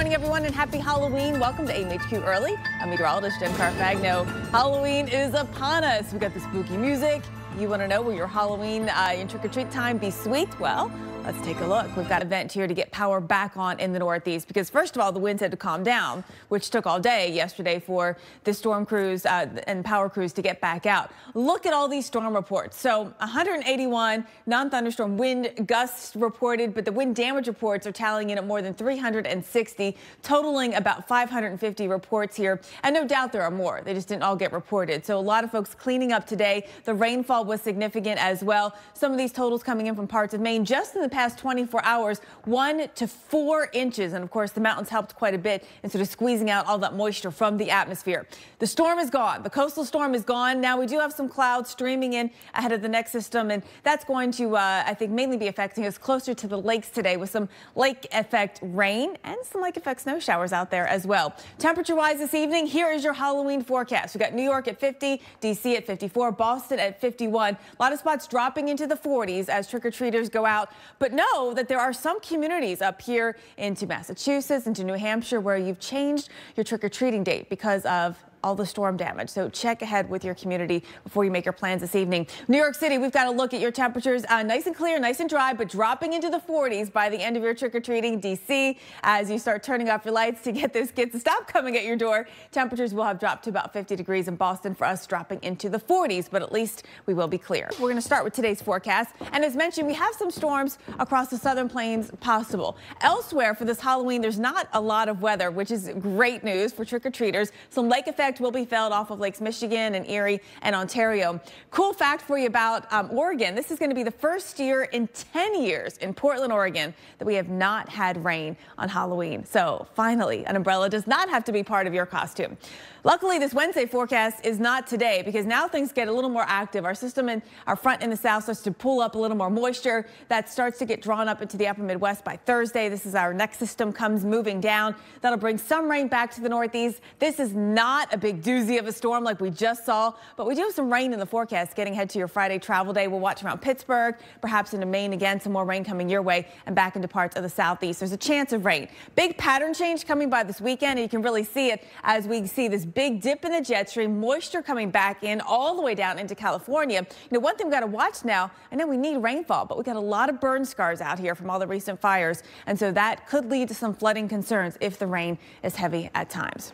morning, everyone, and happy Halloween. Welcome to AMHQ Early. I'm meteorologist Jen Carfagno. Halloween is upon us. We got the spooky music. You want to know, will your Halloween and trick-or-treat time be sweet? Well, let's take a look. We've got an event here to get power back on in the Northeast because, first of all, the winds had to calm down, which took all day yesterday for the storm crews and power crews to get back out. Look at all these storm reports. So 181 non-thunderstorm wind gusts reported, but the wind damage reports are tallying in at more than 360, totaling about 550 reports here. And no doubt there are more. They just didn't all get reported. So a lot of folks cleaning up today. The rainfall was significant as well. Some of these totals coming in from parts of Maine just in the past 24 hours, 1 to 4 inches. And of course, the mountains helped quite a bit in sort of squeezing out all that moisture from the atmosphere. The storm is gone. The coastal storm is gone. Now we do have some clouds streaming in ahead of the next system, and that's going to, I think, mainly be affecting us closer to the lakes today with some lake effect rain and some lake effect snow showers out there as well. Temperature wise this evening, here is your Halloween forecast. We got New York at 50, DC at 54, Boston at 51. A lot of spots dropping into the 40s as trick-or-treaters go out. But know that there are some communities up here into Massachusetts, into New Hampshire, where you've changed your trick-or-treating date because of all the storm damage. So check ahead with your community before you make your plans this evening. New York City, we've got to look at your temperatures nice and clear, nice and dry, but dropping into the 40s by the end of your trick-or-treating. DC, as you start turning off your lights to get those kids to stop coming at your door, temperatures will have dropped to about 50 degrees in Boston. For us, dropping into the 40s, but at least we will be clear. We're going to start with today's forecast. And as mentioned, we have some storms across the southern plains possible. Elsewhere for this Halloween, there's not a lot of weather, which is great news for trick-or-treaters. Some lake effect will be felt off of Lakes Michigan and Erie and Ontario. Cool fact for you about Oregon. This is going to be the first year in 10 years in Portland, Oregon, that we have not had rain on Halloween. So finally, an umbrella does not have to be part of your costume. Luckily, this Wednesday forecast is not today because now things get a little more active. Our system in our front in the south starts to pull up a little more moisture. That starts to get drawn up into the upper Midwest by Thursday. This is our next system comes moving down. That'll bring some rain back to the Northeast. This is not a big doozy of a storm like we just saw, but we do have some rain in the forecast getting ahead to your Friday travel day. We'll watch around Pittsburgh, perhaps into Maine again, some more rain coming your way and back into parts of the southeast. There's a chance of rain. Big pattern change coming by this weekend, and you can really see it as we see this big dip in the jet stream, moisture coming back in all the way down into California. You know, one thing we've got to watch now, I know we need rainfall, but we got a lot of burn scars out here from all the recent fires, and so that could lead to some flooding concerns if the rain is heavy at times.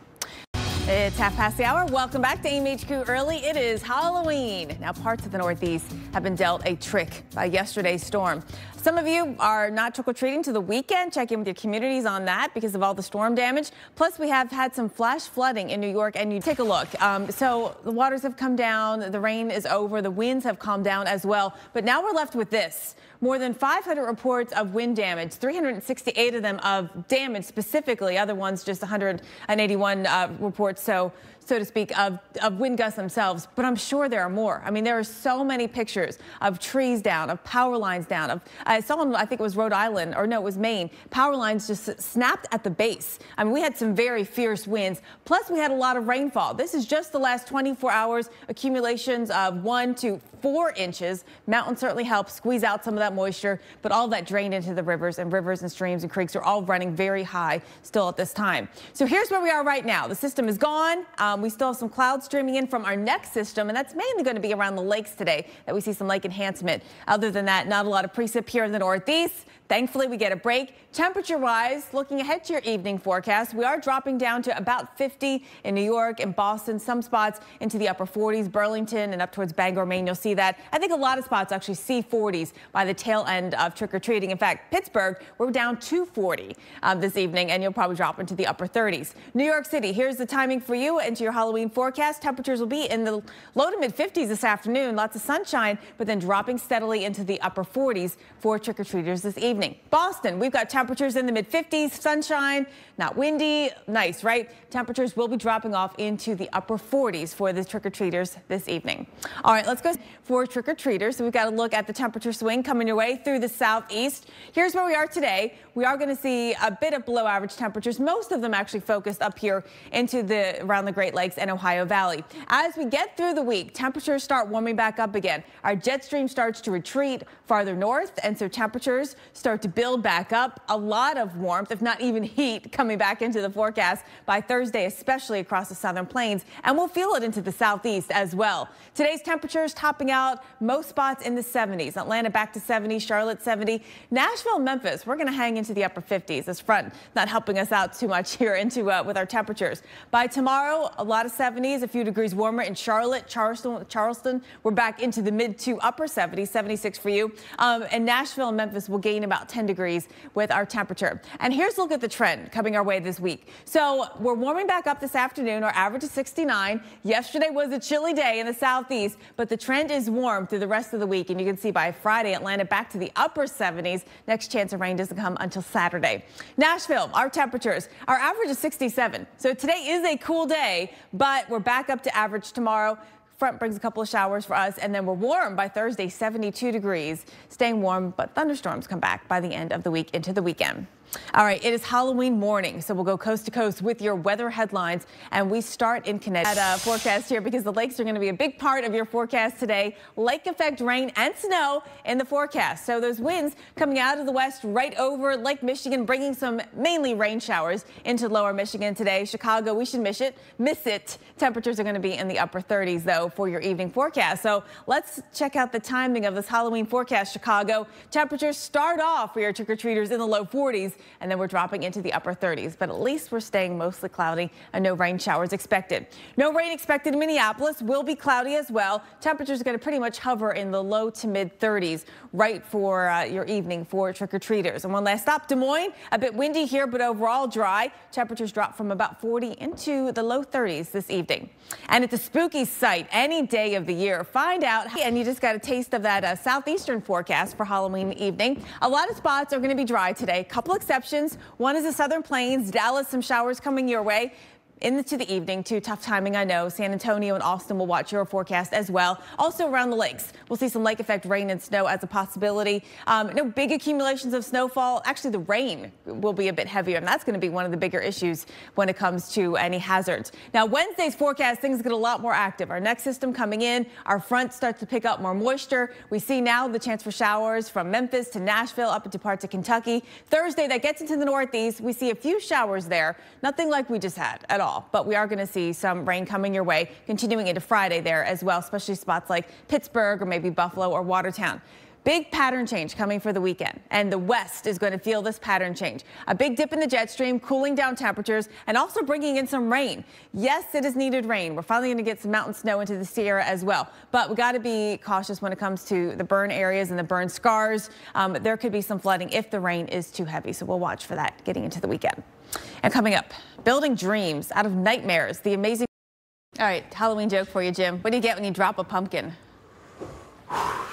It's half past the hour. Welcome back to AMHQ Early. It is Halloween. Now, parts of the Northeast have been dealt a trick by yesterday's storm. Some of you are not trick-or-treating to the weekend. Check in with your communities on that because of all the storm damage. Plus, we have had some flash flooding in New York, and you take a look. So the waters have come down. The rain is over. The winds have calmed down as well. But now we're left with this. More than 500 reports of wind damage, 368 of them of damage specifically. Other ones just 181 reports, so to speak, of wind gusts themselves. But I'm sure there are more. I mean, there are so many pictures of trees down, of power lines down. I saw in, I think it was Rhode Island, or no, it was Maine. Power lines just snapped at the base. I mean, we had some very fierce winds. Plus, we had a lot of rainfall. This is just the last 24 hours, accumulations of 1 to 4 inches. Mountains certainly help squeeze out some of that moisture, but all that drained into the rivers and streams and creeks are all running very high still at this time. So here's where we are right now. The system is gone. We still have some clouds streaming in from our next system, and that's mainly going to be around the lakes today that we see some lake enhancement. Other than that, not a lot of precip here in the Northeast. Thankfully, we get a break. Temperature-wise, looking ahead to your evening forecast, we are dropping down to about 50 in New York and Boston, some spots into the upper 40s, Burlington and up towards Bangor, Maine. You'll see that. I think a lot of spots actually see 40s by the tail end of trick-or-treating. In fact, Pittsburgh, we're down to 40 this evening, and you'll probably drop into the upper 30s. New York City, here's the timing for you into your Halloween forecast. Temperatures will be in the low to mid 50s this afternoon. Lots of sunshine, but then dropping steadily into the upper 40s for trick-or-treaters this evening. Boston, we've got temperatures in the mid 50s, sunshine, not windy, nice, right? Temperatures will be dropping off into the upper 40s for the trick-or-treaters this evening. All right, let's go for trick-or-treaters. So we've got to look at the temperature swing coming your way through the southeast. Here's where we are today. We are going to see a bit of below average temperatures, most of them actually focused up here into around the Great Lakes and Ohio Valley. As we get through the week, temperatures start warming back up again. Our jet stream starts to retreat farther north, and so temperatures start start to build back up. A lot of warmth, if not even heat, coming back into the forecast by Thursday, especially across the southern plains, and we'll feel it into the southeast as well. Today's temperatures topping out most spots in the 70s. Atlanta back to 70, Charlotte 70, Nashville, Memphis. We're going to hang into the upper 50s. This front not helping us out too much here with our temperatures. By tomorrow, a lot of 70s, a few degrees warmer in Charlotte, Charleston. We're back into the mid to upper 70s, 76 for you. And Nashville and Memphis will gain about 10 degrees with our temperature. And here's a look at the trend coming our way this week. So we're warming back up this afternoon. Our average is 69. Yesterday was a chilly day in the southeast, but the trend is warm through the rest of the week. And you can see by Friday, Atlanta back to the upper 70s. Next chance of rain doesn't come until Saturday. Nashville, our temperatures, our average is 67. So today is a cool day, but we're back up to average tomorrow. Front brings a couple of showers for us, and then we're warm by Thursday, 72 degrees. Staying warm, but thunderstorms come back by the end of the week into the weekend. All right, it is Halloween morning, so we'll go coast to coast with your weather headlines, and we start in Connecticut. Forecast here because the lakes are going to be a big part of your forecast today. Lake effect rain and snow in the forecast. So those winds coming out of the west right over Lake Michigan, bringing some mainly rain showers into lower Michigan today. Chicago, we should miss it. Temperatures are going to be in the upper 30s, though, for your evening forecast. So let's check out the timing of this Halloween forecast. Chicago, temperatures start off for your trick-or-treaters in the low 40s. And then we're dropping into the upper 30s, but at least we're staying mostly cloudy and no rain showers expected. No rain expected in Minneapolis. Will be cloudy as well. Temperatures are going to pretty much hover in the low to mid 30s right for your evening for trick-or-treaters. And one last stop, Des Moines. A bit windy here, but overall dry. Temperatures drop from about 40 into the low 30s this evening. And at the spooky site, any day of the year, find out. And you just got a taste of that southeastern forecast for Halloween evening. A lot of spots are going to be dry today. Couple exceptions. One is the southern plains, Dallas, some showers coming your way. Into the evening, too. Tough timing, I know. San Antonio and Austin will watch your forecast as well. Also around the lakes, we'll see some lake effect rain and snow as a possibility. No big accumulations of snowfall. Actually, the rain will be a bit heavier, and that's going to be one of the bigger issues when it comes to any hazards. Now, Wednesday's forecast, things get a lot more active. Our next system coming in, our front starts to pick up more moisture. We see now the chance for showers from Memphis to Nashville up into parts of Kentucky. Thursday, that gets into the northeast. We see a few showers there. Nothing like we just had at all. But we are going to see some rain coming your way, continuing into Friday there as well, especially spots like Pittsburgh or maybe Buffalo or Watertown. Big pattern change coming for the weekend, and the west is going to feel this pattern change. A big dip in the jet stream, cooling down temperatures, and also bringing in some rain. Yes, it is needed rain. We're finally going to get some mountain snow into the Sierra as well. But we got to be cautious when it comes to the burn areas and the burn scars. There could be some flooding if the rain is too heavy, so we'll watch for that getting into the weekend. And coming up, building dreams out of nightmares. The amazing. All right, Halloween joke for you, Jim. What do you get when you drop a pumpkin?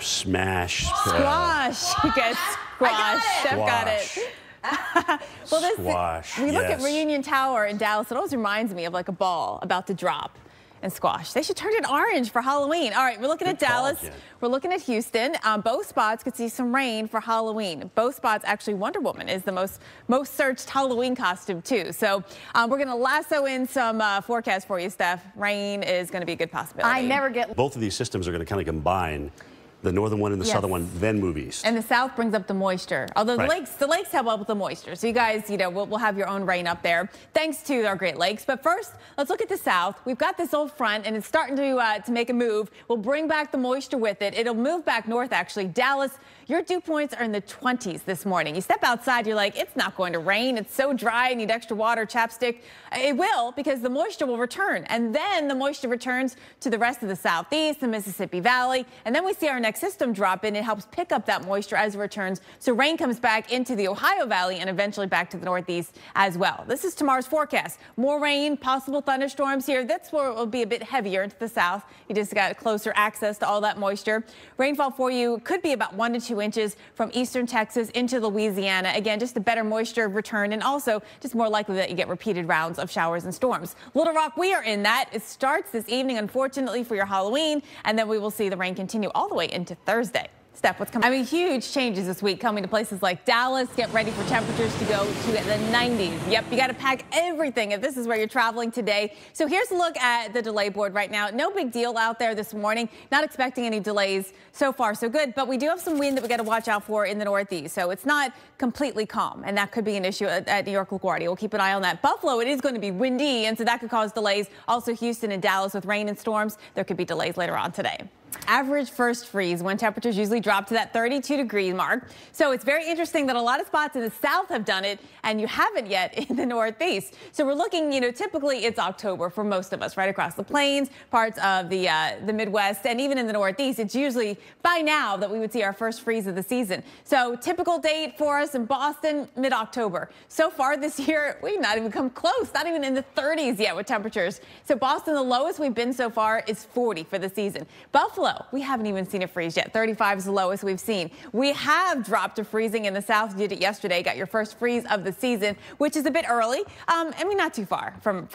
Smash. Squash. You get squash. Steph got it. Well, Squash. We look at Reunion Tower in Dallas. It always reminds me of like a ball about to drop. And squash. They should turn it orange for Halloween. All right, we're looking at Dallas. We're looking at Houston. Both spots could see some rain for Halloween. Both spots, actually, Wonder Woman is the most searched Halloween costume, too. So we're going to lasso in some forecast for you, Steph. Rain is going to be a good possibility. I never get. Both of these systems are going to kind of combine. The northern one and the southern one, then move east. And the south brings up the moisture. Although the lakes help out with the moisture. So you guys, we'll have your own rain up there, thanks to our Great Lakes. But first, let's look at the south. We've got this old front, and it's starting to make a move. We'll bring back the moisture with it. It'll move back north, actually. Dallas, your dew points are in the 20s this morning. You step outside, you're like, it's not going to rain. It's so dry. I need extra water, chapstick. It will, because the moisture will return. And then the moisture returns to the rest of the southeast, the Mississippi Valley. And then we see our next system drop in. It helps pick up that moisture as it returns. So rain comes back into the Ohio Valley and eventually back to the northeast as well. This is tomorrow's forecast. More rain, possible thunderstorms here. That's where it will be a bit heavier into the south. You just got closer access to all that moisture. Rainfall for you could be about 1 to 2 inches from eastern Texas into Louisiana. Again, just a better moisture return, and also just more likely that you get repeated rounds of showers and storms. Little Rock, we are in that. It starts this evening, unfortunately, for your Halloween, and then we will see the rain continue all the way into Thursday. Steph, what's coming? I mean, huge changes this week coming to places like Dallas. Get ready for temperatures to go to the 90s. Yep, you got to pack everything if this is where you're traveling today. So here's a look at the delay board right now. No big deal out there this morning. Not expecting any delays. So far, so good. But we do have some wind that we got to watch out for in the Northeast. So it's not completely calm, and that could be an issue at New York LaGuardia. We'll keep an eye on that. Buffalo, it is going to be windy, and so that could cause delays. Also, Houston and Dallas with rain and storms. There could be delays later on today. Average first freeze when temperatures usually drop to that 32-degree mark. So it's very interesting that a lot of spots in the south have done it and you haven't yet in the Northeast. So we're looking, typically it's October for most of us, right across the plains, parts of the Midwest, and even in the Northeast. It's usually by now that we would see our first freeze of the season. So typical date for us in Boston, mid-October. So far this year, we've not even come close, not even in the 30s yet with temperatures. So Boston, the lowest we've been so far is 40 for the season. Buffalo, we haven't even seen a freeze yet. 35 is the lowest we've seen. We have dropped to freezing in the south. You did it yesterday. Got your first freeze of the season, which is a bit early. I mean, not too far from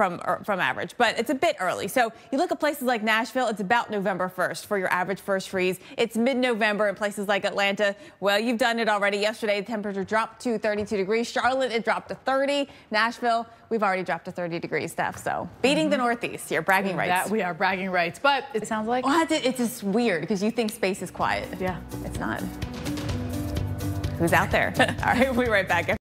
average, but it's a bit early. So you look at places like Nashville, it's about November 1st for your average first freeze. It's mid-November in places like Atlanta. Well, you've done it already. Yesterday, the temperature dropped to 32 degrees. Charlotte, it dropped to 30. Nashville, we've already dropped to 30 degrees, Steph. So beating the Northeast here, bragging rights. That we are bragging rights, but it sounds like it's just weird because you think space is quiet. Yeah, it's not. Who's out there? All right, we'll be right back.